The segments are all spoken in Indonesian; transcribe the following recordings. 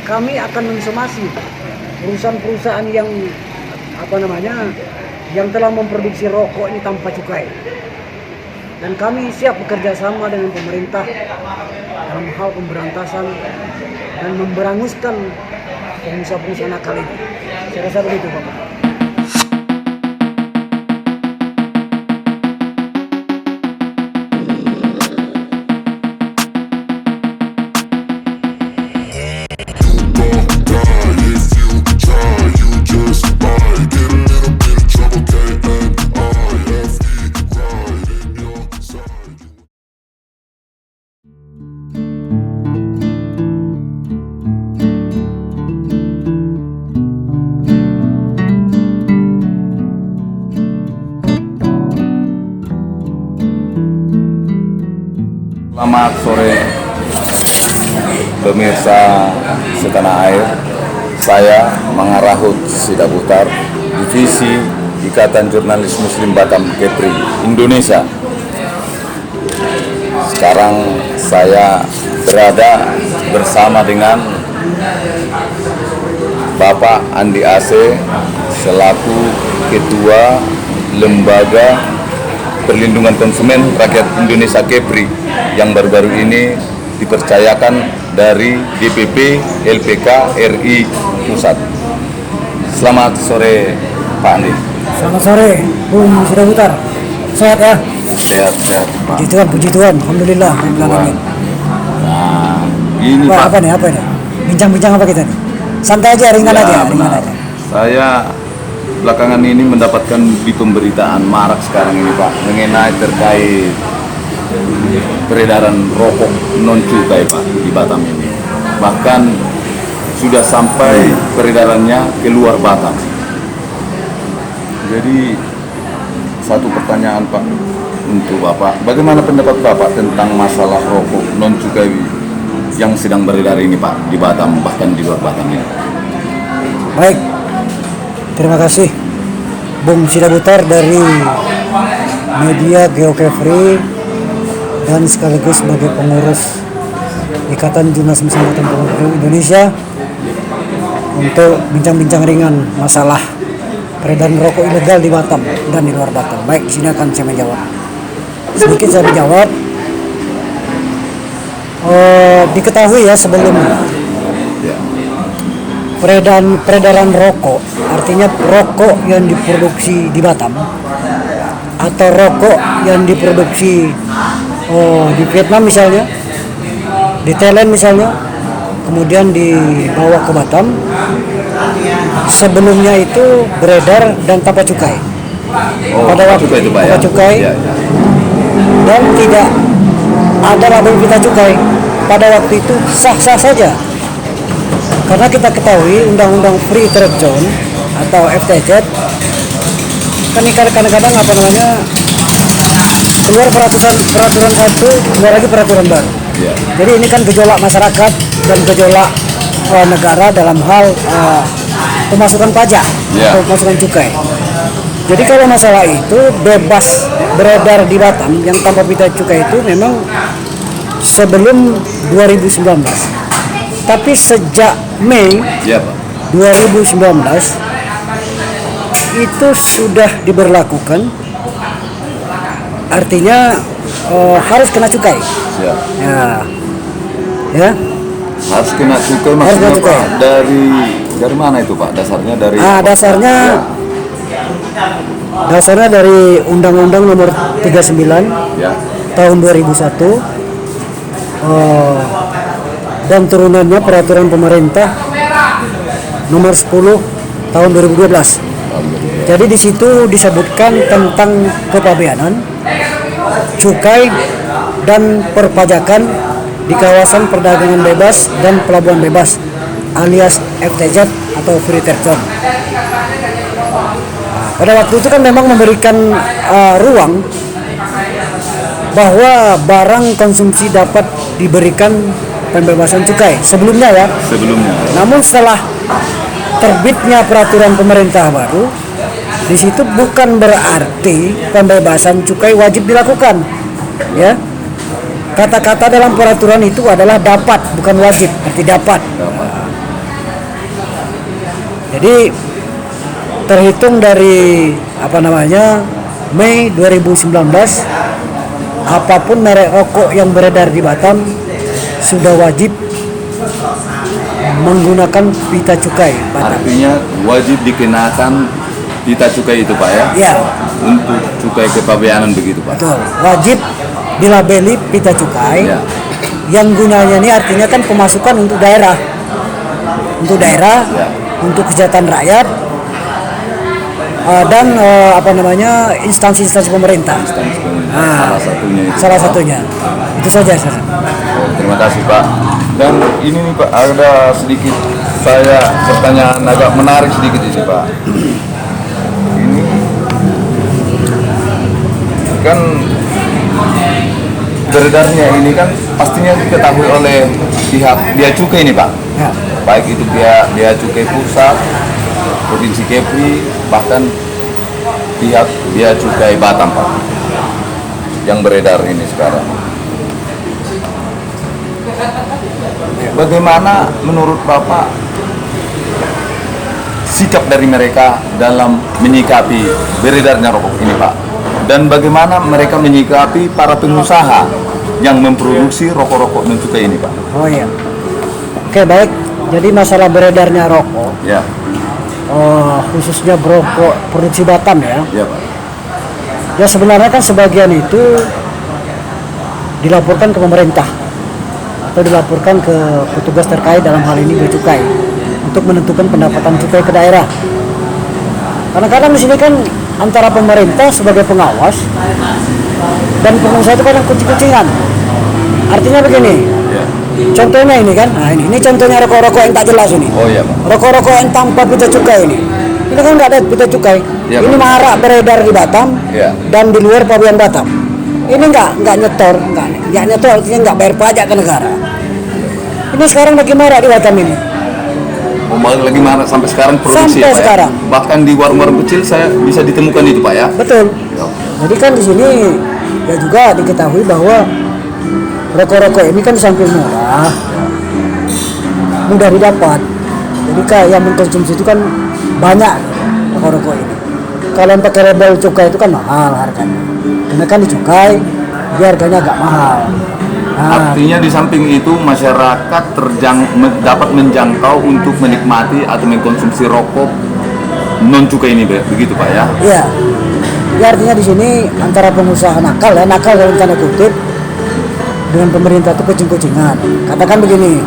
kami akan mensomasi perusahaan-perusahaan yang yang telah memproduksi rokok ini tanpa cukai. Dan kami siap bekerja sama dengan pemerintah dalam hal pemberantasan dan memberanguskan pengusaha-pengusaha nakal ini. Saya rasa begitu, Bapak. Selamat sore pemirsa setanah air. Saya Mangarahut Sidabutar, Divisi Ikatan Jurnalis Muslim Batam Kepri, Indonesia. Sekarang saya berada bersama dengan Bapak Andi Aceh selaku Ketua Lembaga Perlindungan Konsumen Rakyat Indonesia Kepri yang baru-baru ini dipercayakan dari DPP LPK RI Pusat. Selamat sore Pak Andi. Selamat sore, Bung Sidabutar. Sehat ya? Sehat, Pak. Puji Tuhan, Alhamdulillah. Nah, ini Pak. Apa nih? Bincang-bincang apa kita nih? Santai aja, ringan aja. Saya belakangan ini mendapatkan di pemberitaan marak sekarang ini Pak mengenai terkait peredaran rokok non cukai Pak di Batam ini. Bahkan sudah sampai peredarannya keluar Batam. Jadi satu pertanyaan Pak untuk Bapak, bagaimana pendapat Bapak tentang masalah rokok non cukai yang sedang beredar ini Pak di Batam bahkan di luar Batam ini? Baik, terima kasih Bung Sidabutar dari media Geokepri dan sekaligus sebagai pengurus Ikatan Jurnalis Muslim Batam Indonesia untuk bincang-bincang ringan masalah peredaran rokok ilegal di Batam dan di luar Batam. Baik, sini akan saya menjawab. Sedikit saya menjawab. Diketahui ya sebelumnya peredaran rokok, artinya rokok yang diproduksi di Batam atau rokok yang diproduksi di Vietnam misalnya, di Thailand misalnya, kemudian dibawa ke Batam, sebelumnya itu beredar dan tanpa cukai. Pada waktu itu tanpa cukai dan tidak ada label pita cukai. Pada waktu itu sah-sah saja. Karena kita ketahui Undang-Undang Free Trade Zone atau FTZ kan ini kadang-kadang keluar peraturan satu, keluar lagi peraturan baru. Jadi ini kan gejolak masyarakat dan gejolak negara dalam hal pemasukan pajak atau pemasukan cukai. Jadi kalau masalah itu bebas beredar di Batam yang tanpa pita cukai itu memang sebelum 2019. Tapi sejak Mei 2019 itu sudah diberlakukan, artinya harus kena cukai. Ya. Harus kena cukai maksudnya Pak, dari mana itu Pak? Dasarnya dari dasarnya dari Undang-Undang Nomor 39 tahun 2001 dan turunannya Peraturan Pemerintah Nomor 10 tahun 2012. Jadi di situ disebutkan tentang kepabeanan, cukai dan perpajakan di kawasan perdagangan bebas dan pelabuhan bebas alias FTZ atau Free Trade Zone. Pada waktu itu kan memang memberikan ruang bahwa barang konsumsi dapat diberikan pembebasan cukai sebelumnya ya. Namun setelah terbitnya peraturan pemerintah baru, di situ bukan berarti pembebasan cukai wajib dilakukan, ya. Kata-kata dalam peraturan itu adalah dapat, bukan wajib, arti dapat. Jadi terhitung dari Mei 2019, apapun merek rokok yang beredar di Batam sudah wajib menggunakan pita cukai Batam. Artinya wajib dikenakan pita cukai itu Pak ya? Ya, Untuk cukai kepabeanan begitu Pak? betul. Wajib dilabeli pita cukai. Ya. Yang gunanya ini artinya kan pemasukan untuk daerah, Ya. untuk kesejahteraan rakyat, dan instansi-instansi pemerintah. Salah satunya itu. Salah Pak. satunya. Itu saja. Oh, terima kasih Pak. Dan ini nih Pak, ada sedikit saya pertanyaan agak menarik sedikit ini Pak. Ini kan beredarnya ini kan pastinya diketahui oleh pihak Bea Cukai ini Pak. Ya. Baik itu Bea Cukai Pusat, Provinsi Kepri, bahkan pihak Bea Cukai Batam Pak, yang beredar ini sekarang. Bagaimana menurut Bapak sikap dari mereka dalam menyikapi beredarnya rokok ini Pak? Dan bagaimana mereka menyikapi para pengusaha yang memproduksi rokok-rokok non cukai ini Pak? Oh iya. Oke, baik. Jadi masalah beredarnya rokok, Ya, khususnya rokok produksi Batam ya. ya Pak. Ya sebenarnya kan sebagian itu dilaporkan ke pemerintah atau dilaporkan ke petugas terkait, dalam hal ini Bea Cukai, untuk menentukan pendapatan cukai ke daerah. Karena kadang di sini kan antara pemerintah sebagai pengawas dan pengusaha itu kadang kucing-kucingan. Artinya begini, Ya. contohnya ini kan, nah ini contohnya rokok-rokok yang tak jelas ini. Oh iya Pak. Rokok-rokok yang tanpa pita cukai ini kan nggak ada pita cukai. Ya, Ini Pak. marak beredar di Batam Ya. dan di luar pabean Batam. Ini nggak nyetor, nggak nyetor artinya nggak bayar pajak ke negara. Ini sekarang lagi marak di Batam ini. Lagi mana sampai sekarang produksi Sampai ya, Pak, ya? sekarang. Bahkan di warung-warung kecil saya bisa ditemukan itu Pak ya. Betul. Ya. Jadi kan di sini ya juga diketahui bahwa rokok-rokok ini kan samping murah, mudah didapat. Jadi kayak yang mengkonsumsi itu kan banyak rokok-rokok ini. Kalau yang pakai label cukai itu kan mahal harganya. Karena kan dicukai, dia harganya agak mahal. Nah, Artinya di samping itu masyarakat dapat menjangkau untuk menikmati atau mengkonsumsi rokok non cukai ini begitu Pak ya. iya. Jadi artinya di sini antara pengusaha nakal dalam tanda kutip, dengan pemerintah itu kucing-kucingan. Katakan begini,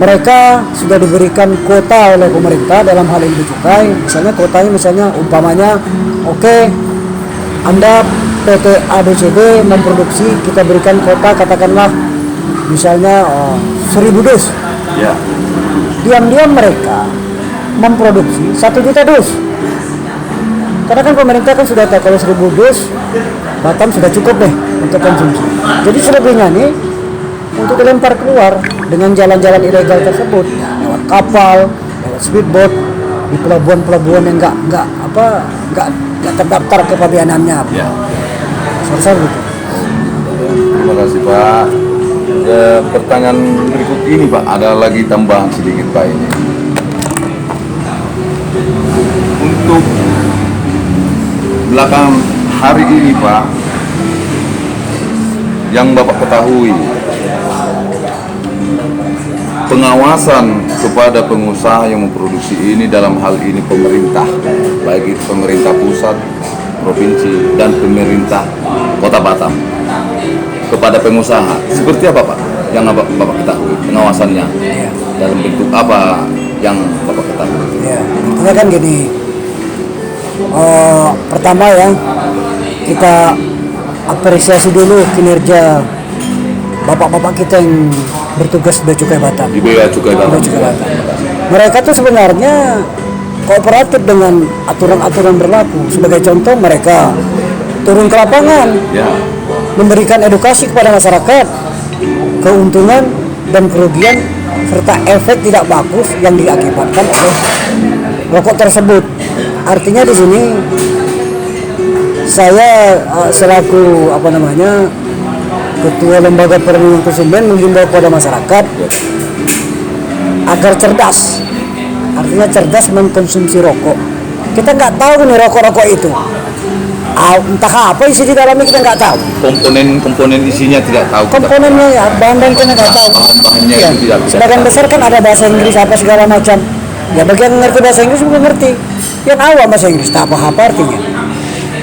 mereka sudah diberikan kuota oleh pemerintah dalam hal ini cukai. Misalnya kuotanya umpamanya, oke, Anda PT ABCD memproduksi, kita berikan kuota katakanlah misalnya 1000 dus. Ya. Diam-diam mereka memproduksi 1 juta dus. Karena kan pemerintah kan sudah tahu kalau 1000 dus Batam sudah cukup deh untuk konsumsi. Jadi selebihnya nih untuk dilempar keluar dengan jalan-jalan ilegal tersebut, lewat kapal, lewat speedboat, di pelabuhan-pelabuhan yang nggak terdaftar kepabeanannya. Ya. Selesai gitu. Terima kasih Pak. Pertanyaan berikut ini Pak, ada lagi tambahan sedikit Pak ini. Untuk belakang hari ini Pak, yang Bapak ketahui, pengawasan kepada pengusaha yang memproduksi ini dalam hal ini pemerintah, baik itu pemerintah pusat, provinsi, dan pemerintah Kota Batam kepada pengusaha seperti apa Pak yang Bapak ketahui pengawasannya dalam bentuk apa yang Bapak ketahui? Ya, intinya kan gini. Pertama ya, kita apresiasi dulu kinerja bapak-bapak kita yang bertugas Bea Cukai Batam. Di Bea Cukai Batam. Bea Cukai Batam. Mereka tuh sebenarnya kooperatif dengan aturan-aturan berlaku. Sebagai contoh, mereka turun ke lapangan, Ya. memberikan edukasi kepada masyarakat, keuntungan dan kerugian serta efek tidak bagus yang diakibatkan oleh rokok tersebut. Artinya di sini saya selaku Ketua Lembaga Perlindungan Konsumen menghimbau kepada masyarakat agar cerdas artinya cerdas mengkonsumsi rokok. Kita nggak tahu nih rokok-rokok itu. Entah apa isi di dalamnya kita nggak tahu. Komponen isinya tidak tahu. Komponennya ya, bahan-bahan kita nggak tahu. Bahan-bahannya Ya. itu tidak bisa. Sebagian besar kan ada bahasa Inggris apa segala macam. Ya bagian ngerti bahasa Inggris bukan ngerti. Yang awam bahasa Inggris, tak apa artinya.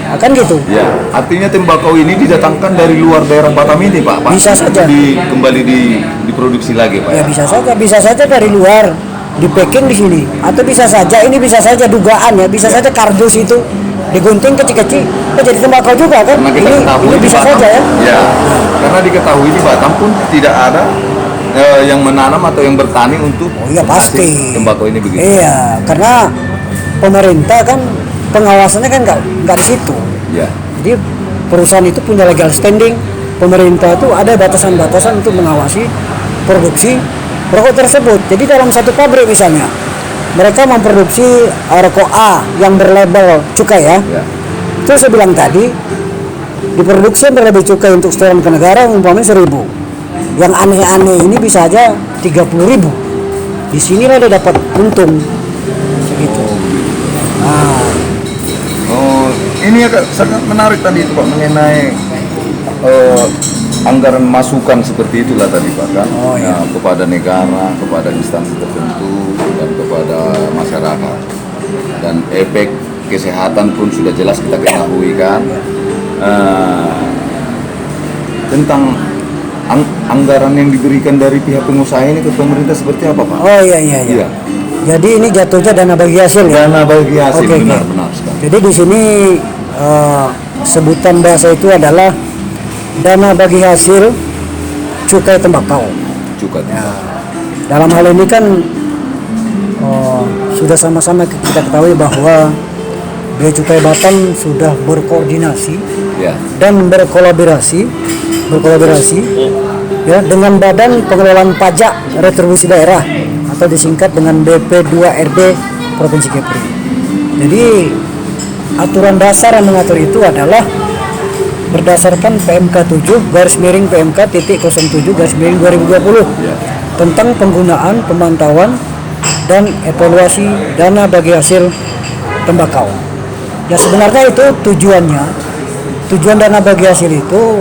Akan gitu. Ya, artinya tembakau ini didatangkan dari luar daerah Batam ini, Pak. Bisa saja. Kembali diproduksi lagi, Pak. Ya bisa saja dari luar di packing di sini. Atau bisa saja dugaan ya, bisa saja kardus itu digunting kecil-kecil, jadi tembakau juga kan? Karena kita ketahui Ini di bisa Batam, saja ya. ya. Karena diketahui di Batam pun tidak ada yang menanam atau yang bertani untuk Oh iya pasti. tembakau ini begitu. Iya, karena pemerintah kan pengawasannya kan nggak di situ. Ya. Jadi perusahaan itu punya legal standing. Pemerintah itu ada batasan-batasan untuk mengawasi produksi rokok tersebut. Jadi dalam satu pabrik misalnya, mereka memproduksi rokok A yang berlabel cukai ya. Ya. Itu saya bilang tadi, diproduksi berlabel cukai untuk setoran ke negara umpamanya 1.000. Yang aneh-aneh ini bisa aja 30.000. Di sinilah dia dapat untung segitu. Nah, Oh, ini agak sangat menarik tadi itu Pak mengenai anggaran masukan seperti itulah tadi Pak kan. Oh, iya. Kepada negara, kepada instansi tertentu dan kepada masyarakat. Dan efek kesehatan pun sudah jelas kita ketahui kan. Tentang anggaran yang diberikan dari pihak pengusaha ini ke pemerintah seperti apa Pak? oh iya. Jadi ini jatuhnya dana bagi hasil ya. Dana bagi hasil Oke. benar sekali. Jadi di sini sebutan bahasa itu adalah dana bagi hasil cukai tembakau. Cukai. Ya. Dalam hal ini kan sudah sama-sama kita ketahui bahwa Bea Cukai Batam sudah berkoordinasi Ya. dan berkolaborasi ya dengan Badan Pengelolaan Pajak Retribusi Daerah atau disingkat dengan BP2RD Provinsi Kepri. Jadi aturan dasar yang mengatur itu adalah berdasarkan PMK 7 /PMK titik 07 /2020 tentang penggunaan, pemantauan dan evaluasi dana bagi hasil tembakau. Ya sebenarnya itu tujuan dana bagi hasil itu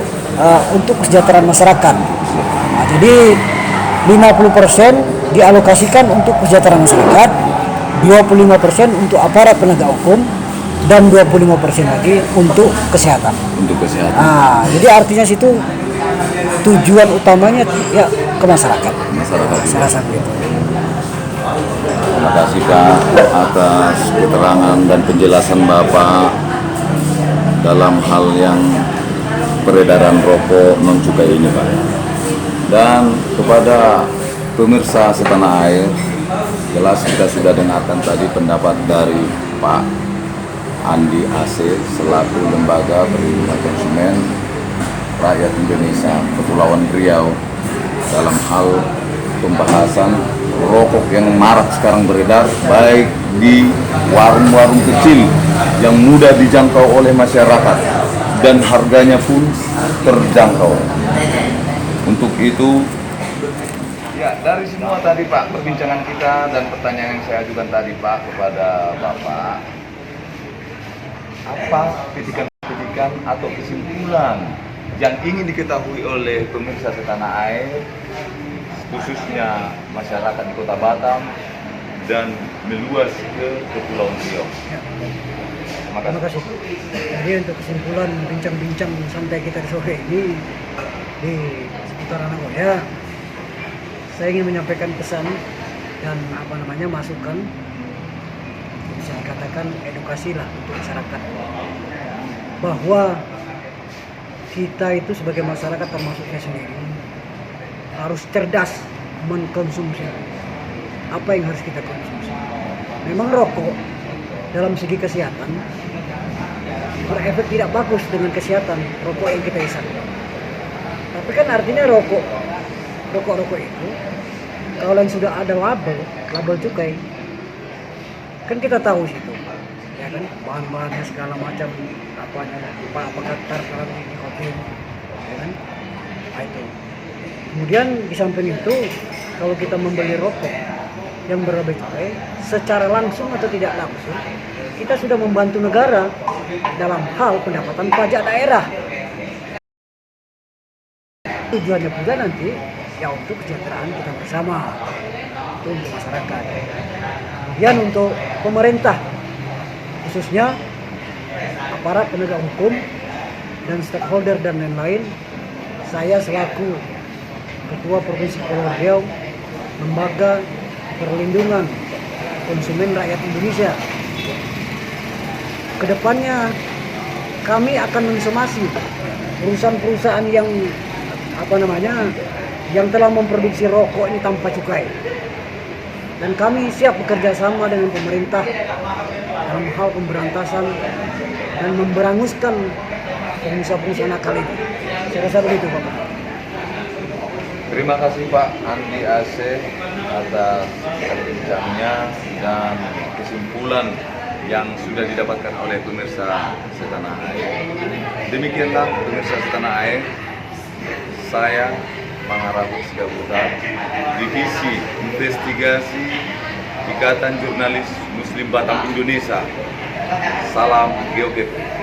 untuk kesejahteraan masyarakat. Nah, jadi 50% dialokasikan untuk kesejahteraan masyarakat, 25% untuk aparat penegak hukum, dan 25% lagi untuk kesehatan. Untuk kesehatan. Nah, jadi artinya situ tujuan utamanya ya ke masyarakat. Masyarakat. Saya rasa begitu. Terima kasih Pak atas keterangan dan penjelasan Bapak dalam hal yang peredaran rokok non cukai ini Pak. Dan kepada pemirsa setanah air, jelas kita sudah dengarkan tadi pendapat dari Pak Andi AC selaku Lembaga Perlindungan Konsumen Rakyat Indonesia Kepulauan Riau dalam hal pembahasan rokok yang marak sekarang beredar baik di warung-warung kecil yang mudah dijangkau oleh masyarakat dan harganya pun terjangkau. Untuk itu ya dari semua tadi Pak perbincangan kita dan pertanyaan yang saya ajukan tadi Pak kepada Bapak, apa kritikan-kritikan atau kesimpulan yang ingin diketahui oleh pemirsa setanah air khususnya masyarakat di Kota Batam dan meluas ke Kepulauan Riau. Terima kasih. Jadi untuk kesimpulan bincang-bincang santai kita di sore ini di seputaran Nagoya, saya ingin menyampaikan pesan dan masukan, bisa dikatakan edukasi lah untuk masyarakat, bahwa kita itu sebagai masyarakat termasuk saya sendiri harus cerdas mengkonsumsi apa yang harus kita konsumsi. Memang rokok dalam segi kesehatan berefek tidak bagus dengan kesehatan rokok yang kita isap. Tapi kan artinya rokok itu kalau yang sudah ada label cukai, kan kita tahu situ, ya kan bahan-bahannya segala macam apakah terkandung nikotin, ya kan? Nah, itu. Kemudian di samping itu kalau kita membeli rokok yang berlebih cukai, secara langsung atau tidak langsung, kita sudah membantu negara dalam hal pendapatan pajak daerah. Tujuannya juga nanti ya untuk kesejahteraan kita bersama, itu untuk masyarakat. Kemudian untuk pemerintah, khususnya aparat penegak hukum dan stakeholder dan lain-lain, saya selaku Ketua Provinsi Kepulauan Riau, Lembaga Perlindungan Konsumen Rakyat Indonesia, kedepannya kami akan mensomasi perusahaan-perusahaan yang yang telah memproduksi rokok ini tanpa cukai, dan kami siap bekerja sama dengan pemerintah dalam hal pemberantasan dan memberanguskan pengusaha-pengusaha nakal ini. Saya rasa begitu, Bapak. Terima kasih Pak Andi Aceh atas bincangnya dan kesimpulan yang sudah didapatkan oleh pemirsa setanah air. Demikianlah pemirsa setanah air, saya Pangaraput Sigaputra, Divisi Investigasi Ikatan Jurnalis Muslim Batam Indonesia. Salam GeoGep.